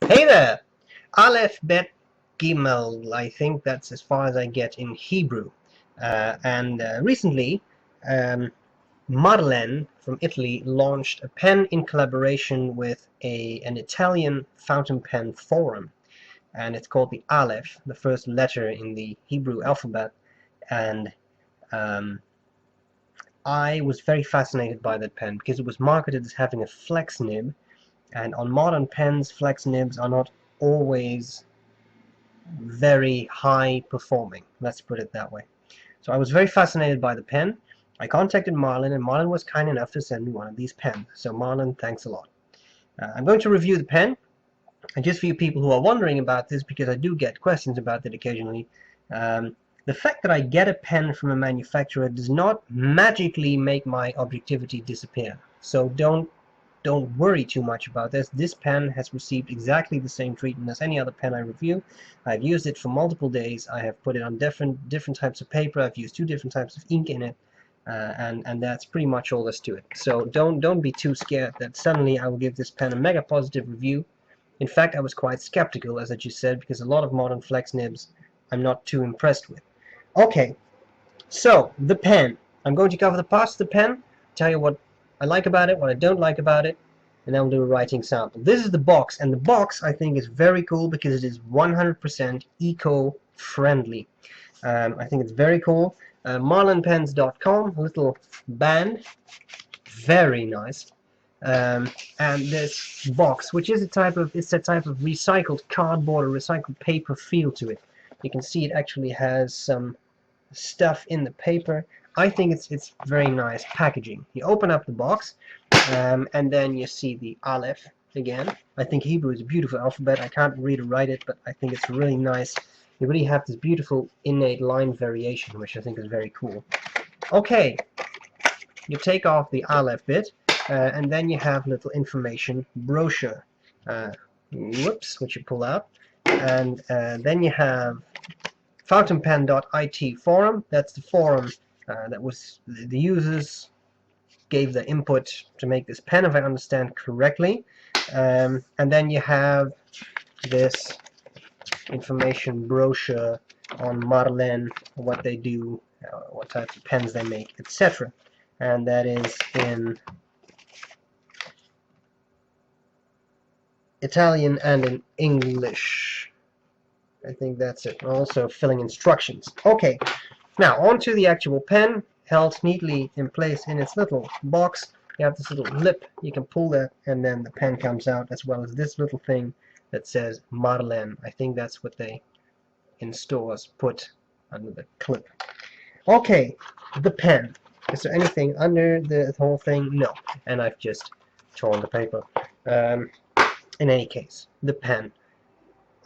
Hey there! Aleph Bet Gimel, I think that's as far as I get in Hebrew. And recently, um, Marlen from Italy launched a pen in collaboration with an Italian fountain pen forum. And it's called the Aleph, the first letter in the Hebrew alphabet. And um, I was very fascinated by that pen because it was marketed as having a flex nib. And on modern pens, flex nibs are not always very high performing, let's put it that way. So I was very fascinated by the pen. I contacted Marlen, and Marlen was kind enough to send me one of these pens. So Marlen, thanks a lot. I'm going to review the pen, and just for you people who are wondering about this, because I do get questions about it occasionally, the fact that I get a pen from a manufacturer does not magically make my objectivity disappear. So don't worry too much about this. This pen has received exactly the same treatment as any other pen I review. I've used it for multiple days. I have put it on different types of paper. I've used 2 different types of ink in it, and that's pretty much all there's to it. So don't be too scared that suddenly I will give this pen a mega positive review. In fact, I was quite skeptical, as I just said, because a lot of modern flex nibs I'm not too impressed with. Okay, so the pen. I'm going to cover the parts of the pen, tell you what I like about it, what I don't like about it, and then we'll do a writing sample. This is the box, and the box I think is very cool because it is 100% eco-friendly. I think it's very cool. Marlenpens.com, little band, very nice. And this box, which is a type of recycled cardboard or recycled paper feel to it. You can see it actually has some stuff in the paper. I think it's very nice packaging. You open up the box, and then you see the Aleph again. I think Hebrew is a beautiful alphabet. I can't read or write it, but I think it's really nice. You really have this beautiful innate line variation, which I think is very cool. Okay, you take off the Aleph bit, and then you have a little information brochure. Which you pull out, and then you have fountainpen.it forum. That's the forum that was the users gave the input to make this pen, if I understand correctly. And then you have this information brochure on Marlen, what they do, what types of pens they make, etc. And that is in Italian and in English. I think that's it. Also filling instructions. Okay, now onto the actual pen, held neatly in place in its little box. You have this little lip, you can pull that, and then the pen comes out, as well as this little thing that says Marlen. I think that's what they in stores put under the clip. Okay, the pen. Is there anything under the whole thing? No. And I've just torn the paper. In any case, the pen.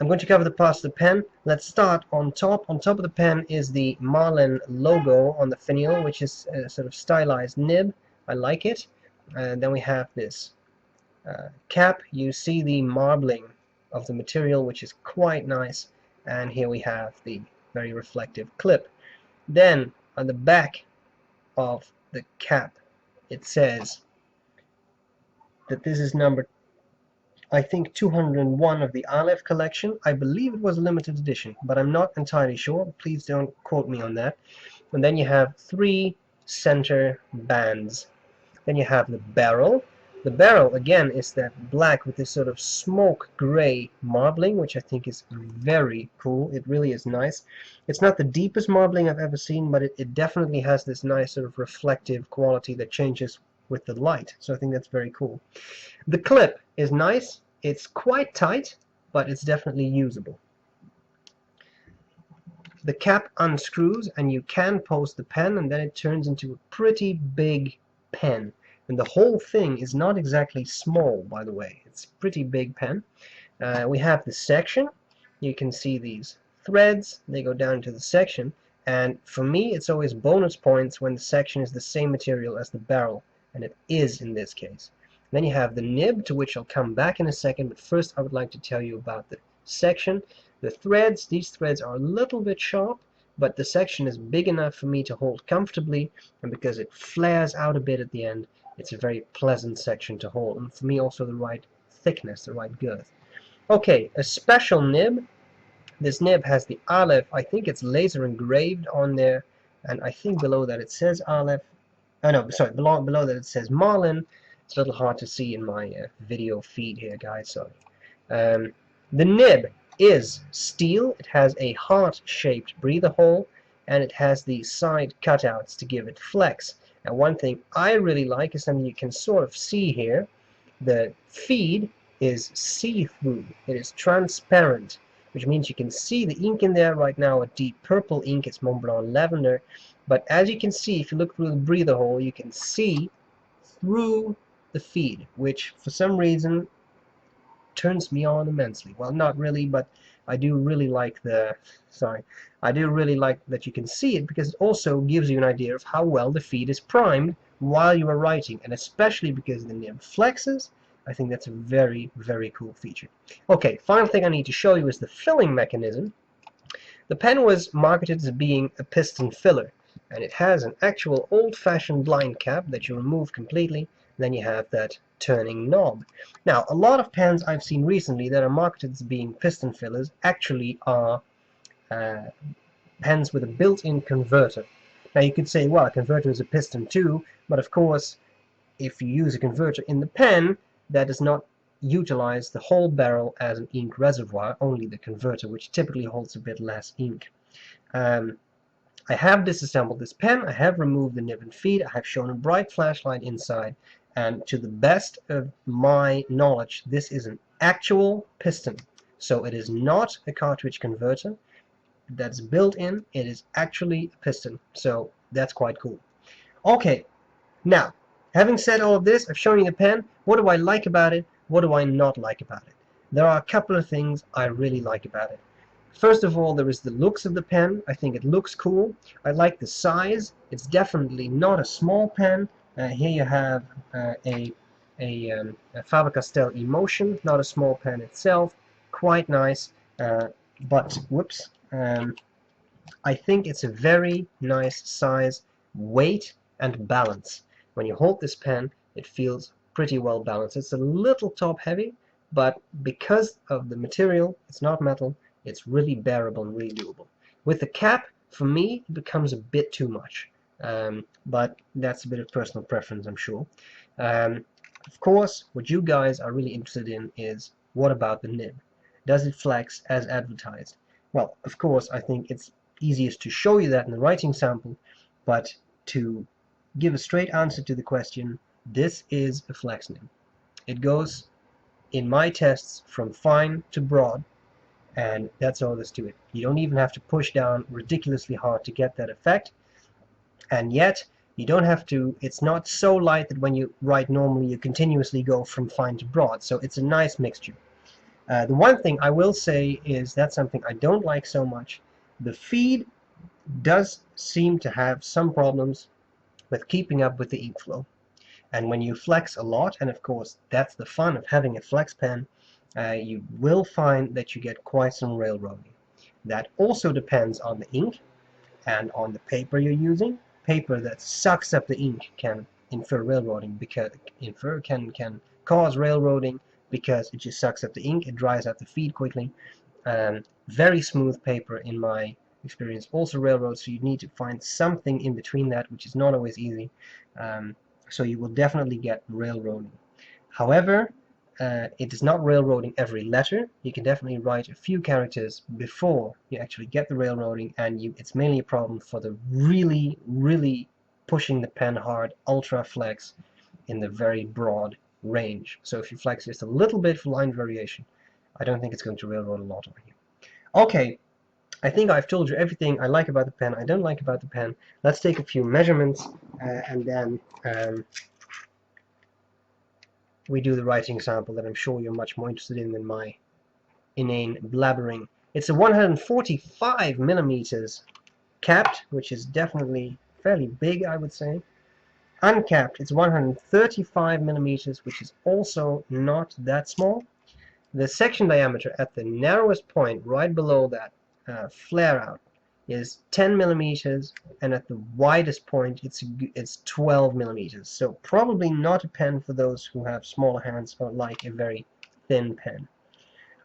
I'm going to cover the parts of the pen. Let's start on top. On top of the pen is the Marlen logo on the finial, which is a sort of stylized nib. I like it. Then we have this cap. You see the marbling of the material, which is quite nice. And here we have the very reflective clip. Then on the back of the cap, it says that this is number, I think, 201 of the Aleph collection. I believe it was a limited edition, but I'm not entirely sure. Please don't quote me on that. And then you have 3 center bands. Then you have the barrel. The barrel, again, is that black with this sort of smoke gray marbling, which I think is very cool. It really is nice. It's not the deepest marbling I've ever seen, but it definitely has this nice sort of reflective quality that changes with the light. So I think that's very cool. The clip is nice. It's quite tight, but it's definitely usable. The cap unscrews, and you can post the pen, and then it turns into a pretty big pen. And the whole thing is not exactly small, by the way. It's a pretty big pen. We have the section. You can see these threads. They go down to the section. And for me, it's always bonus points when the section is the same material as the barrel. And it is in this case. Then you have the nib, to which I'll come back in a second. But first, I would like to tell you about the section. The threads, these threads are a little bit sharp, but the section is big enough for me to hold comfortably. And because it flares out a bit at the end, it's a very pleasant section to hold, and for me also the right thickness, the right girth. Okay, a special nib. This nib has the Aleph. I think it's laser engraved on there, and I think below that it says Aleph. Oh no, sorry, below that it says Marlen. It's a little hard to see in my video feed here, guys, sorry. The nib is steel. It has a heart-shaped breather hole, and it has these side cutouts to give it flex. And one thing I really like is something you can sort of see here. The feed is see-through. It is transparent, which means you can see the ink in there. Right now a deep purple ink, it's Montblanc lavender, but as you can see, if you look through the breather hole, you can see through the feed, which for some reason turns me on immensely. Well, not really, but I do really like the, sorry, I do really like that you can see it, because it also gives you an idea of how well the feed is primed while you are writing, and especially because the nib flexes. I think that's a very, very cool feature. Okay, final thing I need to show you is the filling mechanism. The pen was marketed as being a piston filler, and it has an actual old-fashioned blind cap that you remove completely. Then you have that turning knob. Now, a lot of pens I've seen recently that are marketed as being piston fillers actually are pens with a built-in converter. Now, you could say, well, a converter is a piston too, but of course, if you use a converter in the pen, that does not utilize the whole barrel as an ink reservoir, only the converter, which typically holds a bit less ink. I have disassembled this pen, I have removed the nib and feed, I have shown a bright flashlight inside, and to the best of my knowledge, this is an actual piston. So it is not a cartridge converter that's built in, it is actually a piston. So that's quite cool. Okay, now, having said all of this, I've shown you the pen. What do I like about it? What do I not like about it? There are a couple of things I really like about it. First of all, there is the looks of the pen. I think it looks cool. I like the size. It's definitely not a small pen. Here you have a Faber-Castell Emotion, not a small pen itself. Quite nice, but whoops. I think it's a very nice size, weight, and balance. When you hold this pen, it feels pretty well balanced. It's a little top heavy, but because of the material, it's not metal, it's really bearable and really doable. With the cap, for me, it becomes a bit too much. But that's a bit of personal preference, I'm sure. Of course, what you guys are really interested in is, what about the nib? Does it flex as advertised? Well, of course, I think it's easiest to show you that in the writing sample, but to give a straight answer to the question, this is a flex nib. It goes, in my tests, from fine to broad, and that's all there's to it. You don't even have to push down ridiculously hard to get that effect, and yet you don't have to, it's not so light that when you write normally you continuously go from fine to broad, so it's a nice mixture. The one thing I will say is that's something I don't like so much. The feed does seem to have some problems with keeping up with the ink flow. And when you flex a lot, and of course that's the fun of having a flex pen, you will find that you get quite some railroading. That also depends on the ink and on the paper you're using. Paper that sucks up the ink can infer railroading, because can cause railroading because it just sucks up the ink, it dries out the feed quickly. Very smooth paper, in my experience, also railroads, so you need to find something in between that, which is not always easy. So you will definitely get railroading. However, it is not railroading every letter. You can definitely write a few characters before you actually get the railroading, and it's mainly a problem for the really, really pushing the pen hard, ultra flex in the very broad range. So if you flex just a little bit for line variation, I don't think it's going to railroad a lot on you. Okay, I think I've told you everything I like about the pen, I don't like about the pen. Let's take a few measurements, and then we do the writing sample that I'm sure you're much more interested in than my inane blabbering. It's a 145 millimeters capped, which is definitely fairly big, I would say. Uncapped, it's 135 millimeters, which is also not that small. The section diameter at the narrowest point, right below that flare out, is 10 millimeters, and at the widest point it's 12 millimeters. So probably not a pen for those who have smaller hands or like a very thin pen.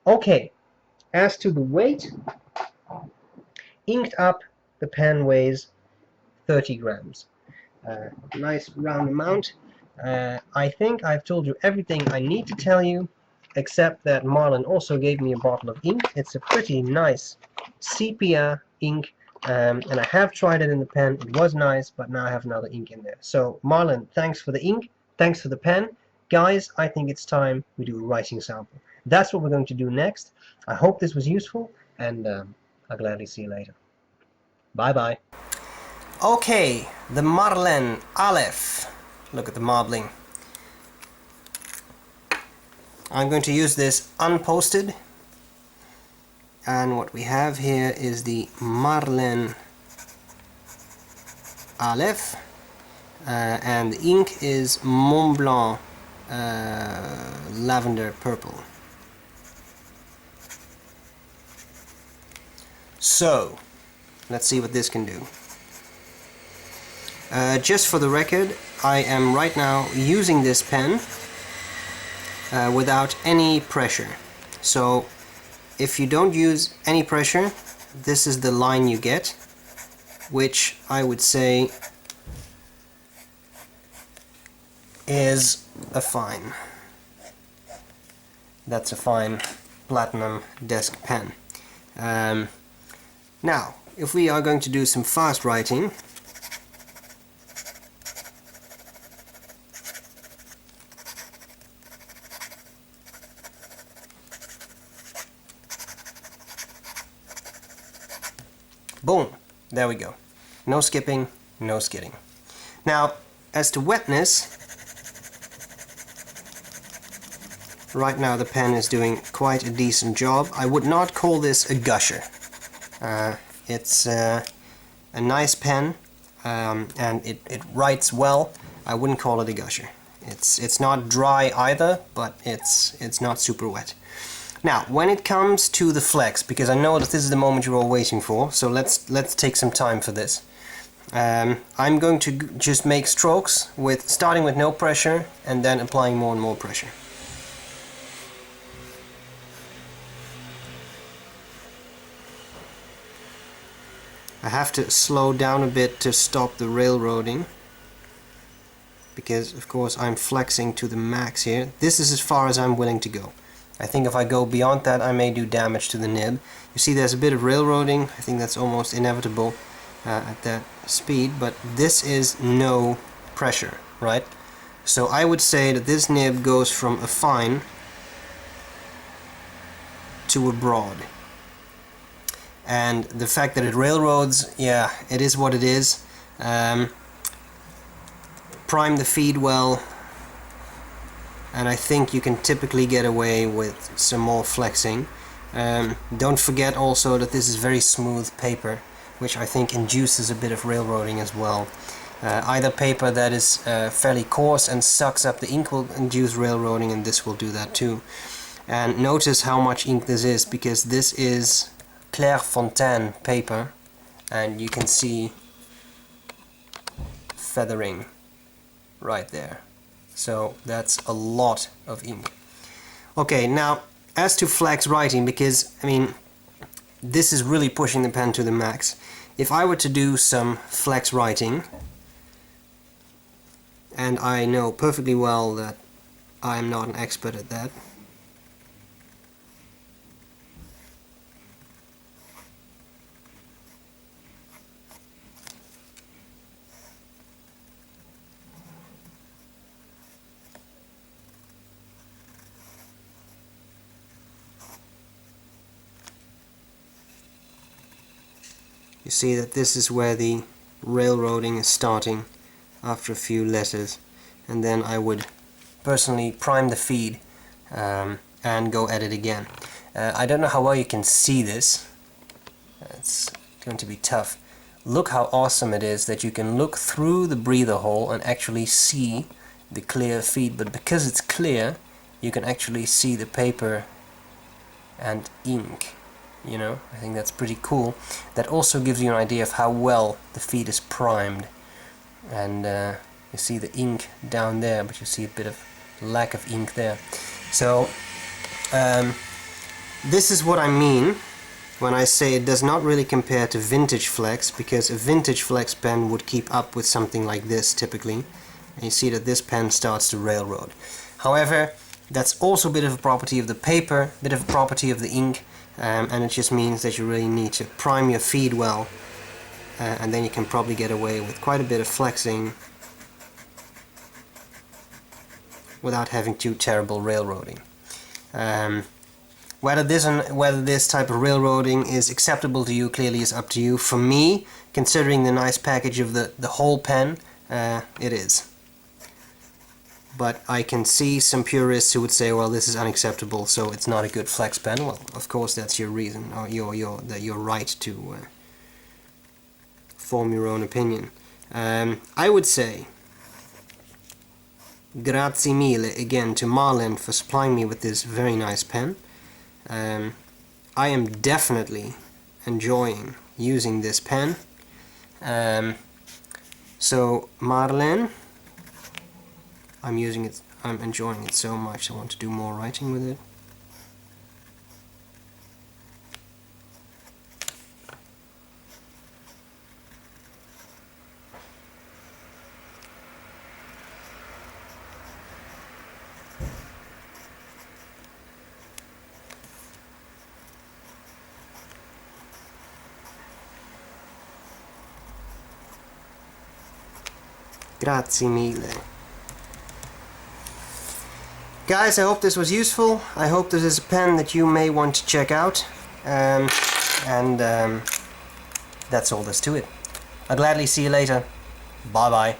Okay, as to the weight, inked up, the pen weighs 30 grams. Nice round amount. I think I've told you everything I need to tell you, except that Marlen also gave me a bottle of ink. It's a pretty nice sepia ink, and I have tried it in the pen. It was nice, but now I have another ink in there. So Marlen, thanks for the ink, thanks for the pen. Guys, I think it's time we do a writing sample. That's what we're going to do next. I hope this was useful, and I'll gladly see you later. Bye bye. Okay, the Marlen Aleph. Look at the marbling. I'm going to use this unposted, and what we have here is the Marlen Aleph, and the ink is Mont Blanc lavender purple. So let's see what this can do. Just for the record, I am right now using this pen without any pressure. So if you don't use any pressure, this is the line you get, which I would say is a fine. That's a fine platinum desk pen. Now, if we are going to do some fast writing, boom, there we go. No skipping, no skidding. Now, as to wetness, right now the pen is doing quite a decent job. I would not call this a gusher. It's a nice pen, and it writes well. I wouldn't call it a gusher. It's not dry either, but it's not super wet. Now, when it comes to the flex, because I know that this is the moment you're all waiting for, so let's take some time for this. I'm going to just make strokes starting with no pressure and then applying more and more pressure. I have to slow down a bit to stop the railroading, because of course I'm flexing to the max here. This is as far as I'm willing to go. I think if I go beyond that, I may do damage to the nib. You see there's a bit of railroading. I think that's almost inevitable at that speed, but this is no pressure, right? So I would say that this nib goes from a fine to a broad. And the fact that it railroads, yeah, it is what it is. Prime the feed well, and I think you can typically get away with some more flexing. Don't forget also that this is very smooth paper, which I think induces a bit of railroading as well. Either paper that is fairly coarse and sucks up the ink will induce railroading, and this will do that too. And notice how much ink this is, because this is Clairefontaine paper, and you can see feathering right there. So that's a lot of ink. Okay, now as to flex writing, because I mean this is really pushing the pen to the max. If I were to do some flex writing, and I know perfectly well that I am not an expert at that, you see that this is where the railroading is starting after a few letters, and then I would personally prime the feed and go at it again. I don't know how well you can see this. It's going to be tough. Look how awesome it is that you can look through the breather hole and actually see the clear feed, but because it's clear you can actually see the paper and ink. You know, I think that's pretty cool. That also gives you an idea of how well the feed is primed. And you see the ink down there, but you see a bit of lack of ink there. So This is what I mean when I say it does not really compare to vintage flex, because a vintage flex pen would keep up with something like this typically, and you see that this pen starts to railroad. However, that's also a bit of a property of the paper, a bit of a property of the ink, and it just means that you really need to prime your feed well, and then you can probably get away with quite a bit of flexing without having too terrible railroading. Whether this type of railroading is acceptable to you clearly is up to you. For me, considering the nice package of the whole pen, it is. But I can see some purists who would say, well, this is unacceptable, so it's not a good flex pen. Well, of course that's your reason, or your right to form your own opinion. I would say grazie mille again to Marlen for supplying me with this very nice pen. I am definitely enjoying using this pen. So Marlen, I'm enjoying it so much, I want to do more writing with it. Grazie mille. Guys, I hope this was useful. I hope this is a pen that you may want to check out. That's all there's to it. I'll gladly see you later. Bye bye.